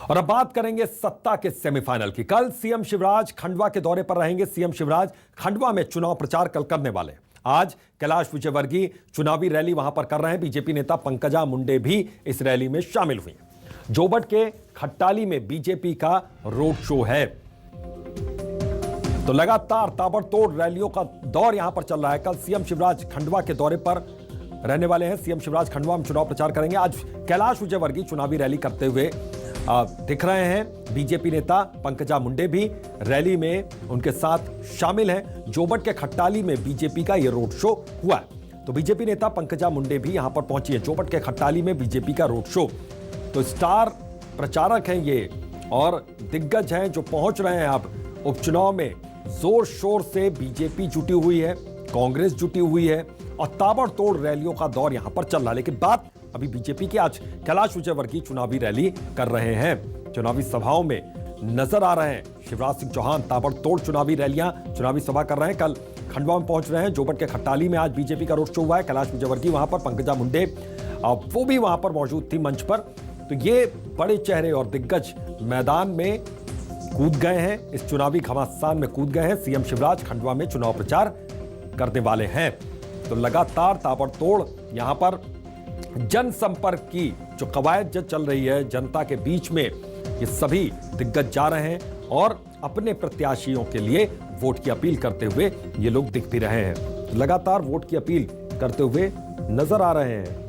और अब बात करेंगे सत्ता के सेमीफाइनल की। कल सीएम शिवराज खंडवा के दौरे पर रहेंगे। सीएम शिवराज खंडवा में चुनाव प्रचार कल करने वाले। आज कैलाश विजयवर्गीय चुनावी रैली वहां पर कर रहे हैं। बीजेपी नेता पंकजा मुंडे भी इस रैली में शामिल हुई। जोबट के खट्टाली में बीजेपी का रोड शो है। तो लगातार ताबड़तोड़ रैलियों का दौर यहां पर चल रहा है। कल सीएम शिवराज खंडवा के दौरे पर रहने वाले हैं। सीएम शिवराज खंडवा में चुनाव प्रचार करेंगे। आज कैलाश विजयवर्गीय चुनावी रैली करते हुए दिख रहे हैं। बीजेपी नेता पंकजा मुंडे भी रैली में उनके साथ शामिल हैं। जोबट के खट्टाली में बीजेपी का यह रोड शो हुआ है। तो बीजेपी नेता पंकजा मुंडे भी यहां पर पहुंची है। जोबट के खट्टाली में बीजेपी का रोड शो। तो स्टार प्रचारक हैं ये और दिग्गज हैं जो पहुंच रहे हैं। अब उपचुनाव में जोर शोर से बीजेपी जुटी हुई है, कांग्रेस जुटी हुई है और ताबड़तोड़ रैलियों का दौर यहां पर चल रहा है। लेकिन बात अभी बीजेपी की। आज कैलाश विजयवर्गीय चुनावी रैली कर रहे हैं। चुनावी सभाओं में नजर आ रहे हैं शिवराज सिंह चौहान। ताबड़तोड़ चुनावी रैलियां, चुनावी सभा कर रहे हैं। कल खंडवा में पहुंच रहे हैं। जोबट के खट्टाली में आज बीजेपी का रोड शो हुआ है। कैलाश विजयवर्गीय वहां पर, पंकजा मुंडे वो भी वहां पर मौजूद थी मंच पर। तो ये बड़े चेहरे और दिग्गज मैदान में कूद गए हैं, इस चुनावी घमासान में कूद गए हैं। सीएम शिवराज खंडवा में चुनाव प्रचार करने वाले हैं। तो लगातार ताबड़तोड़ यहां पर जनसंपर्क की जो कवायद जो चल रही है जनता के बीच में, ये सभी दिग्गज जा रहे हैं और अपने प्रत्याशियों के लिए वोट की अपील करते हुए ये लोग दिख भी रहे हैं। लगातार वोट की अपील करते हुए नजर आ रहे हैं।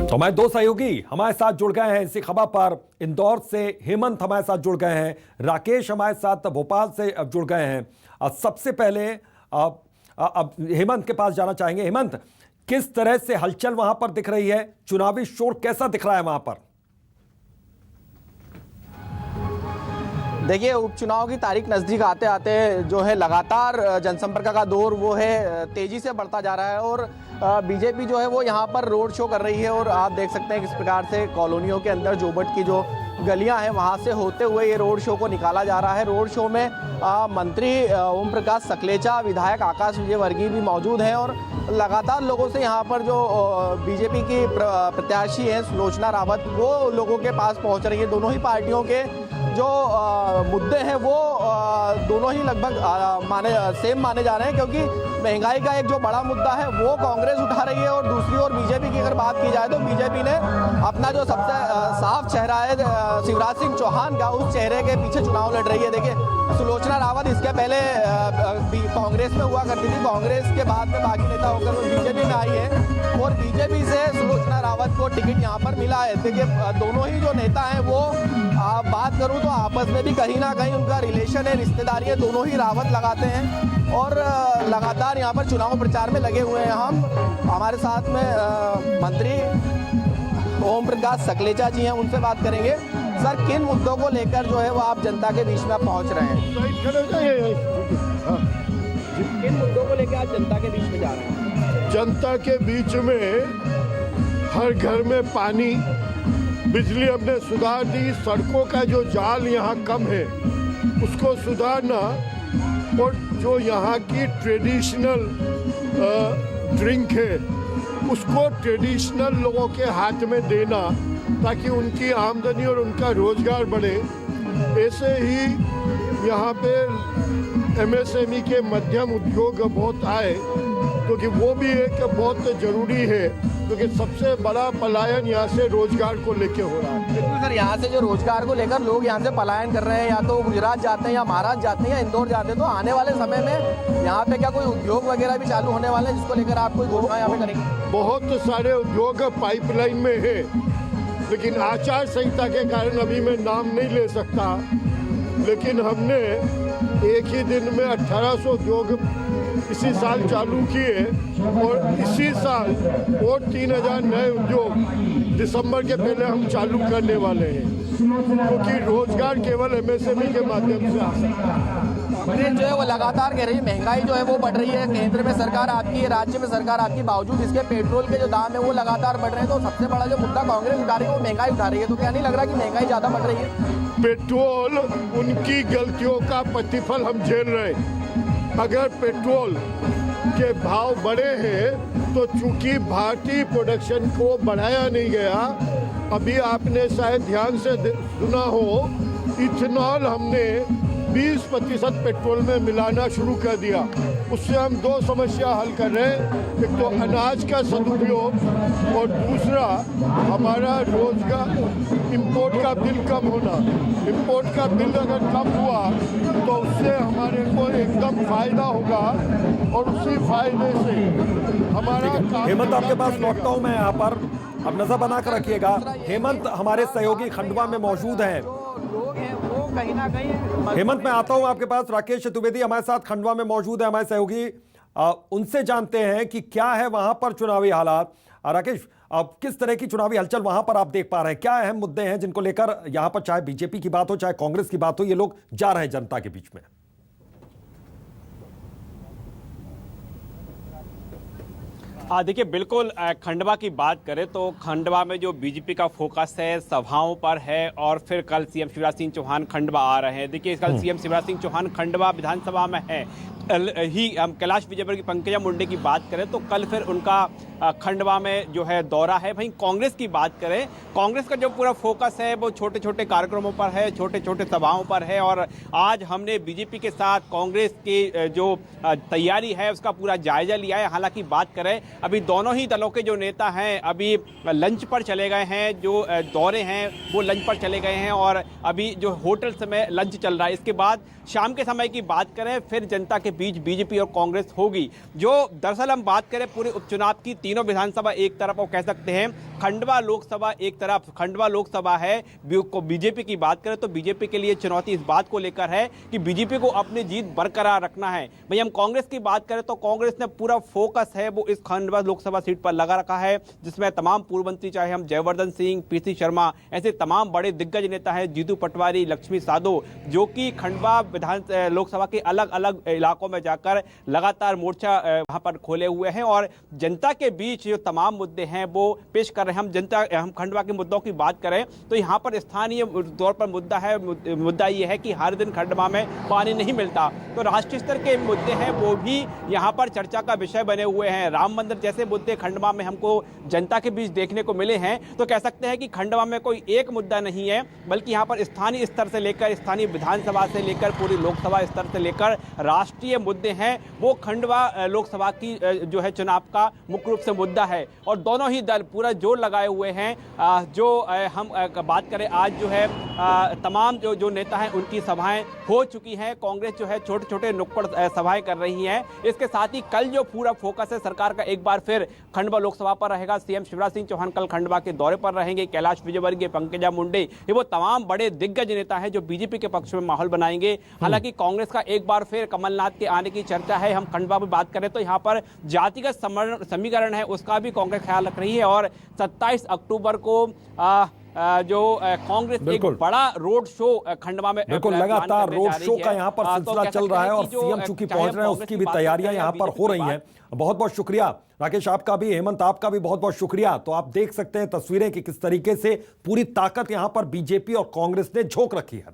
तो हमारे दो सहयोगी हमारे साथ जुड़ गए हैं इसी खबर पर। इंदौर से हेमंत हमारे साथ जुड़ गए हैं, राकेश हमारे साथ भोपाल से जुड़ गए हैं। सबसे पहले अब हेमंत के पास जाना चाहेंगे। हेमंत, किस तरह से हलचल वहां पर दिख रही है? चुनावी शोर कैसा दिख रहा है वहां पर? देखिए, उपचुनाव की तारीख नज़दीक आते आते जो है लगातार जनसंपर्क का दौर वो है तेजी से बढ़ता जा रहा है और बीजेपी जो है वो यहाँ पर रोड शो कर रही है। और आप देख सकते हैं किस प्रकार से कॉलोनियों के अंदर जोबट की जो गलियां हैं वहाँ से होते हुए ये रोड शो को निकाला जा रहा है। रोड शो में मंत्री ओम प्रकाश सकलेचा, विधायक आकाश विजयवर्गीय भी मौजूद हैं और लगातार लोगों से यहाँ पर जो बीजेपी की प्रत्याशी हैं सुलोचना रावत, वो लोगों के पास पहुँच रही है। दोनों ही पार्टियों के जो मुद्दे हैं वो दोनों ही लगभग सेम माने जा रहे हैं, क्योंकि महंगाई का एक जो बड़ा मुद्दा है वो कांग्रेस उठा रही है और दूसरी ओर बीजेपी की अगर बात की जाए तो बीजेपी ने अपना जो सबसे साफ चेहरा है शिवराज सिंह चौहान का, उस चेहरे के पीछे चुनाव लड़ रही है। देखिए, सुलोचना रावत इसके पहले कांग्रेस में हुआ करती थी, कांग्रेस के बाद में बागी नेता होकर वो बीजेपी में आई है और बीजेपी से सुलोचना रावत को टिकट यहाँ पर मिला है। देखिए, दोनों ही जो नेता हैं वो बात करूं तो आपस में भी कहीं ना कहीं उनका रिलेशन है, रिश्तेदारी है, दोनों ही रावत लगाते हैं और लगातार यहाँ पर चुनाव प्रचार में लगे हुए हैं। हमारे साथ में मंत्री ओम प्रकाश सकलेचा जी हैं, उनसे बात करेंगे। सर, किन मुद्दों को लेकर जो है वो आप जनता के बीच में पहुंच रहे हैं? किन मुद्दों को लेकर आप जनता के बीच में जा रहे हैं? जनता के बीच में हर घर में पानी, बिजली हमने सुधार दी, सड़कों का जो जाल यहाँ कम है उसको सुधारना और जो यहाँ की ट्रेडिशनल ड्रिंक है उसको ट्रेडिशनल लोगों के हाथ में देना ताकि उनकी आमदनी और उनका रोजगार बढ़े। ऐसे ही यहाँ पे एमएसएमई के मध्यम उद्योग बहुत आए, क्योंकि वो भी एक बहुत ज़रूरी है, क्योंकि सबसे बड़ा पलायन यहाँ से रोजगार को लेके हो रहा है। बिल्कुल सर, यहाँ से जो रोजगार को लेकर लोग यहाँ से पलायन कर रहे हैं, या तो गुजरात जाते हैं या महाराष्ट्र जाते हैं या इंदौर जाते हैं, तो आने वाले समय में यहाँ पे क्या कोई उद्योग वगैरह भी चालू होने वाले हैं जिसको लेकर आप कोई घोषणा यहाँ पे करेंगे? बहुत सारे उद्योग पाइपलाइन में है, लेकिन आचार संहिता के कारण अभी मैं नाम नहीं ले सकता, लेकिन हमने एक ही दिन में 1800 उद्योग इसी साल चालू किए और इसी साल और 3000 नए उद्योग दिसंबर के पहले हम चालू करने वाले हैं, क्योंकि रोजगार केवल एमएसएमई के माध्यम से आ सकता है। कांग्रेस जो है वो लगातार कह रही है महंगाई जो है वो बढ़ रही है, केंद्र में सरकार आपकी है, राज्य में सरकार आपकी, बावजूद इसके पेट्रोल के जो दाम है वो लगातार बढ़ रहे हैं। तो सबसे बड़ा जो मुद्दा कांग्रेस उठा रही है वो महंगाई उठा रही है। तो क्या नहीं लग रहा कि महंगाई ज़्यादा बढ़ रही है? पेट्रोल उनकी गलतियों का प्रतिफल हम झेल रहे हैं। अगर पेट्रोल के भाव बढ़े हैं तो चूंकि भारतीय प्रोडक्शन को बढ़ाया नहीं गया, अभी आपने शायद ध्यान से सुना हो, इथेनॉल हमने 20% पेट्रोल में मिलाना शुरू कर दिया। उससे हम दो समस्या हल कर रहे हैं, एक तो अनाज का सदुपयोग और दूसरा हमारा रोजगार इंपोर्ट का बिल कम होना। इंपोर्ट का बिल अगर कम हुआ तो उससे हमारे को एकदम फायदा होगा और उसी फायदे से हमारा हेमंत आपके पास लौटता हूं मैं यहाँ पर, अब नजर बना कर रखिएगा। हेमंत हमारे सहयोगी खंडवा में मौजूद हैं। लोग हैं वो कहीं ना कहीं हेमंत मैं आता हूं आपके पास। राकेश चतुर्वेदी हमारे साथ खंडवा में मौजूद है, हमारे सहयोगी। उनसे जानते हैं कि क्या है वहां पर चुनावी हालात। राकेश, अब किस तरह की चुनावी हलचल वहां पर आप देख पा रहे हैं? क्या अहम मुद्दे हैं जिनको लेकर यहां पर चाहे बीजेपी की बात हो चाहे कांग्रेस की बात हो, ये लोग जा रहे हैं जनता के बीच में? हाँ देखिए, बिल्कुल खंडवा की बात करें तो खंडवा में जो बीजेपी का फोकस है सभाओं पर है, और फिर कल सीएम शिवराज सिंह चौहान खंडवा आ रहे हैं। देखिए, कल सीएम शिवराज सिंह चौहान खंडवा विधानसभा में है ही। हम कैलाश विजयवर्गीय की पंकजा मुंडे की बात करें तो कल फिर उनका खंडवा में जो है दौरा है। वहीं कांग्रेस की बात करें, कांग्रेस का जो पूरा फोकस है वो छोटे छोटे कार्यक्रमों पर है, छोटे छोटे सभाओं पर है। और आज हमने बीजेपी के साथ कांग्रेस की जो तैयारी है उसका पूरा जायजा लिया है। हालांकि बात करें, अभी दोनों ही दलों के जो नेता हैं अभी लंच पर चले गए हैं, जो दौरे हैं वो लंच पर चले गए हैं, और अभी जो होटल्स में लंच चल रहा है। इसके बाद शाम के समय की बात करें फिर जनता के बीच बीजेपी और कांग्रेस होगी। जो दरअसल हम बात करें पूरे उपचुनाव की, तीनों विधानसभा एक तरफ, और कह सकते हैं खंडवा लोकसभा एक तरफ। खंडवा लोकसभा है, बीजेपी की बात करें तो बीजेपी के लिए चुनौती इस बात को लेकर है कि बीजेपी को अपनी जीत बरकरार रखना है। वहीं हम कांग्रेस की बात करें तो कांग्रेस ने पूरा फोकस है वो इस खंडवा लोकसभा सीट पर लगा रखा है, जिसमें तमाम पूर्व मंत्री, चाहे हम जयवर्धन सिंह, पीसी शर्मा, ऐसे तमाम बड़े दिग्गज नेता हैं, जीतू पटवारी, लक्ष्मी साधो, जो कि खंडवा विधान लोकसभा के अलग अलग इलाकों में जाकर लगातार मोर्चा वहां पर खोले हुए हैं और जनता के बीच जो तमाम मुद्दे हैं वो पेश कर रहे हैं। हम खंडवा के मुद्दों की बात करें तो यहाँ पर स्थानीय तौर पर मुद्दा ये है कि हर दिन खंडवा में पानी नहीं मिलता, तो राष्ट्रीय स्तर के मुद्दे हैं वो भी यहाँ पर चर्चा का विषय बने हुए हैं। राम मंदिर जैसे मुद्दे खंडवा में हमको जनता के बीच देखने को मिले हैं, तो कह सकते हैं कि खंडवा में कोई एक मुद्दा नहीं है, बल्कि यहाँ पर स्थानीय स्तर से लेकर स्थानीय विधानसभा से लेकर पूरी लोकसभा स्तर से लेकर राष्ट्रीय मुद्दे हैं वो खंडवा लोकसभा की जो है चुनाव का मुख्य रूप से मुद्दा है। और दोनों ही दल पूरा जोर लगाए हुए हैं। जो हम बात करें, आज जो है तमाम जो नेता हैं उनकी सभाएं हो चुकी हैं। कांग्रेस जो है छोटे छोटे नुक्कड़ सभाएं कर रही हैं। इसके साथ ही कल जो पूरा फोकस है सरकार का एक बार फिर खंडवा लोकसभा पर रहेगा। सीएम शिवराज सिंह चौहान कल खंडवा के दौरे पर रहेंगे। कैलाश विजयवर्गीय, पंकजा मुंडे, ये वो तमाम बड़े दिग्गज नेता हैं जो बीजेपी के पक्ष में माहौल बनाएंगे। हालांकि कांग्रेस का एक बार फिर कमलनाथ के आने की चर्चा है। हम खंडवा में बात करें तो यहाँ पर जातिगत समीकरण है उसका भी कांग्रेस ख्याल रख रही है, और 27 अक्टूबर को जो कांग्रेस एक बड़ा रोड शो खंडवा में बिल्कुल लगातार रोड शो का यहाँ पर सिलसिला चल रहा है और सीएम चूंकि पहुंच रहे हैं उसकी भी तैयारियां यहाँ पर हो रही हैं। बहुत बहुत शुक्रिया राकेश आपका भी, हेमंत आपका भी बहुत बहुत शुक्रिया। तो आप देख सकते हैं तस्वीरें कि किस तरीके से पूरी ताकत यहाँ पर बीजेपी और कांग्रेस ने झोंक रखी है।